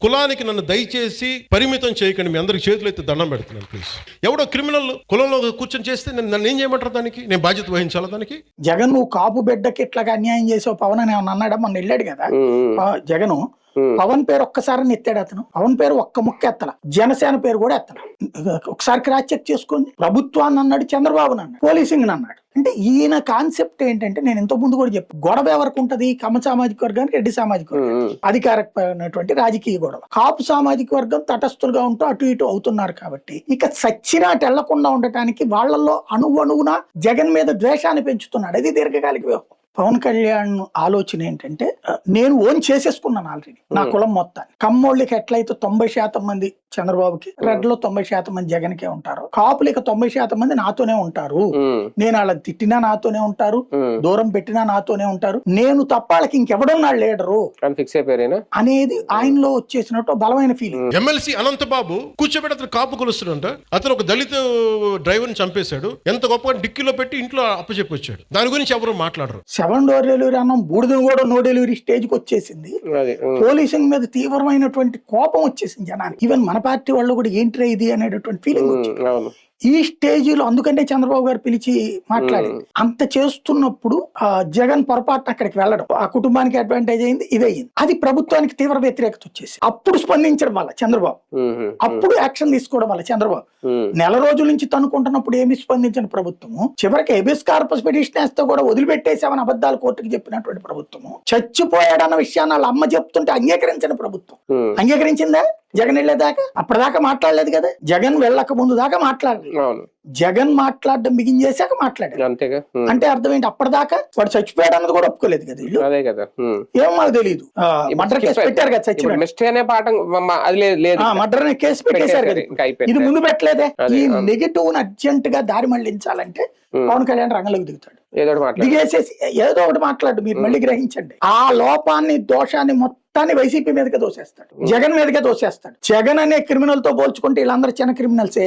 కులానికి నన్ను దయచేసి పరిమితం చేయకండి, మీ అందరికి చేతులు ఎత్తి దండం పెడుతున్నాను ప్లీజ్. ఎవడో క్రిమినల్ కులంలో కూర్చొని చేస్తే నన్ను ఏం చేయమంటారు? దానికి నేను బాధ్యత వహించాలా? దానికి జగన్ నువ్వు కాపు బిడ్డకి ఇట్లాగా అన్యాయం చేసావు పవన్ అని ఏమన్నా అన్నాడా? మొన్న వెళ్ళాడు కదా జగన్, పవన్ పేరు ఒక్కసారి ఎత్తాడు అతను. పవన్ పేరు ఒక్క ముక్క ఎత్తల, జనసేన పేరు కూడా ఎత్తల. ఒకసారి క్రాస్ చెక్ చేసుకోండి. ప్రభుత్వాన్ని అన్నాడు, చంద్రబాబుని అన్నాడు, పోలీసింగ్ అన్నాడు. అంటే ఈయన కాన్సెప్ట్ ఏంటంటే, నేను ఎంతో ముందు కూడా చెప్పు, గొడవ ఎవరికి ఉంటది? కమ్మ సామాజిక వర్గానికి, రెడ్డి సామాజిక వర్గం అధికారమైనటువంటి రాజకీయ గొడవ. కాపు సామాజిక వర్గం తటస్థులుగా ఉంటూ అటు ఇటు అవుతున్నారు కాబట్టి ఇక సచ్చినాటి వెళ్లకుండా ఉండటానికి వాళ్ళల్లో అణువణువున జగన్ మీద ద్వేషాన్ని పెంచుతున్నాడు. అది దీర్ఘకాలిక వ్యవహారం. పవన్ కళ్యాణ్ ఆలోచన ఏంటంటే, నేను ఓన్ చేసేసుకున్నాను ఆల్రెడీ నా కులం మొత్తాన్ని. కమ్మోళ్ళకి ఎట్లయితే 90% మంది చంద్రబాబుకి, రెడ్లో 90% మంది జగన్కే ఉంటారు, కాపులకి 90% మంది నాతోనే ఉంటారు. నేను వాళ్ళని తిట్టినా నాతోనే ఉంటారు, దూరం పెట్టినా నాతోనే ఉంటారు, నేను తప్ప వాళ్ళకి ఇంకెవడున్నా లీడరు అనేది ఆయనలో వచ్చేసినట్టు బలమైన ఫీలింగ్. ఎమ్మెల్సీ అనంతబాబు కూర్చోబెట్టి అతను కాపు కొలుస్తున్నాడంట. అతను ఒక దళిత డ్రైవర్ని చంపేశాడు, ఎంత గొప్పగా డిక్కీలో పెట్టి ఇంట్లో అప్పచెప్పొచ్చాడు. దాని గురించి ఎవరు మాట్లాడరు. 7 డోర్ డెలివరీ అన్నాం, బూడిదని కూడా నో డెలివరీ స్టేజ్కి వచ్చేసింది. పోలీసింగ్ మీద తీవ్రమైనటువంటి కోపం వచ్చేసింది జనానికి. ఈవెన్ మన పార్టీ వాళ్ళు కూడా ఏంట్రా ఇది అనేటటువంటి ఫీలింగ్ వచ్చింది ఈ స్టేజీలో. అందుకంటే చంద్రబాబు గారు పిలిచి మాట్లాడింది. అంత చేస్తున్నప్పుడు జగన్ పొరపాటున అక్కడికి వెళ్ళడం ఆ కుటుంబానికి అడ్వాంటేజ్ అయింది, ఇదయింది. అది ప్రభుత్వానికి తీవ్ర వ్యతిరేకత వచ్చేసి అప్పుడు స్పందించడం వల్ల చంద్రబాబు, అప్పుడు యాక్షన్ తీసుకోవడం వల్ల చంద్రబాబు, నెల రోజుల నుంచి తనుకుంటున్నప్పుడు ఏమి స్పందించిన ప్రభుత్వము, చివరికి హెబియస్ కార్పస్ పిటిషన్ వేస్తే కూడా వదిలిపెట్టేసామని అబద్ధాలు కోర్టుకు చెప్పినటువంటి ప్రభుత్వము, చచ్చిపోయాడన్న విషయాన్ని వాళ్ళ అమ్మ చెప్తుంటే అంగీకరించిన ప్రభుత్వం. అంగీకరించిందా? జగన్ వెళ్ళేదాకా అప్పటిదాకా మాట్లాడలేదు కదా. జగన్ వెళ్ళక ముందు దాకా మాట్లాడలేదు. జగన్ మాట్లాడడం బిగించేశాక మాట్లాడారు. అంటే అర్థం ఏంటి? అప్పటిదాకా వాడు చచ్చిపోయాడు అన్నది కూడా ఒప్పుకోలేదు కదా వీళ్ళు. ఏమో మాకు తెలియదు. మర్డర్ కేసు పెట్టారు కదా, చచ్చిపోయాడు మర్డర్ అనే కేసు పెట్టేశారు కదా. ఇది ముందు పెట్టలేదే. ఈ నెగటివ్ అర్జెంట్ గా దారి మళ్లించాలంటే పవన్ కళ్యాణ్ రంగంలోకి దిగుతాడు. దిగేసేసి ఏదో ఒకటి మాట్లాడు, మీరు మళ్ళీ గ్రహించండి. ఆ లోపాన్ని, దోషాన్ని మొత్తాన్ని వైసీపీ మీదకే దోసేస్తాడు, జగన్ మీదకే దోసేస్తాడు. జగన్ అనే క్రిమినల్ తో పోల్చుకుంటే వీళ్ళందరూ చిన్న క్రిమినల్సే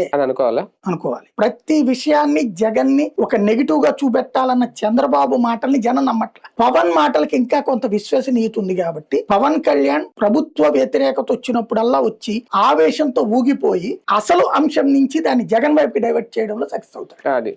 అనుకోవాలి. ప్రతి విషయాన్ని జగన్ ని ఒక నెగిటివ్ గా చూపెట్టాలన్న చంద్రబాబు మాటల్ని జనం నమ్మట్ల. పవన్ మాటలకి ఇంకా కొంత విశ్వసనీయత ఉంది కాబట్టి పవన్ కళ్యాణ్ ప్రభుత్వ వ్యతిరేకత వచ్చినప్పుడల్లా వచ్చి ఆవేశంతో ఊగిపోయి అసలు అంశం నుంచి దాన్ని జగన్ వైపు డైవర్ట్ చేయడంలో సక్సెస్ అవుతాడు.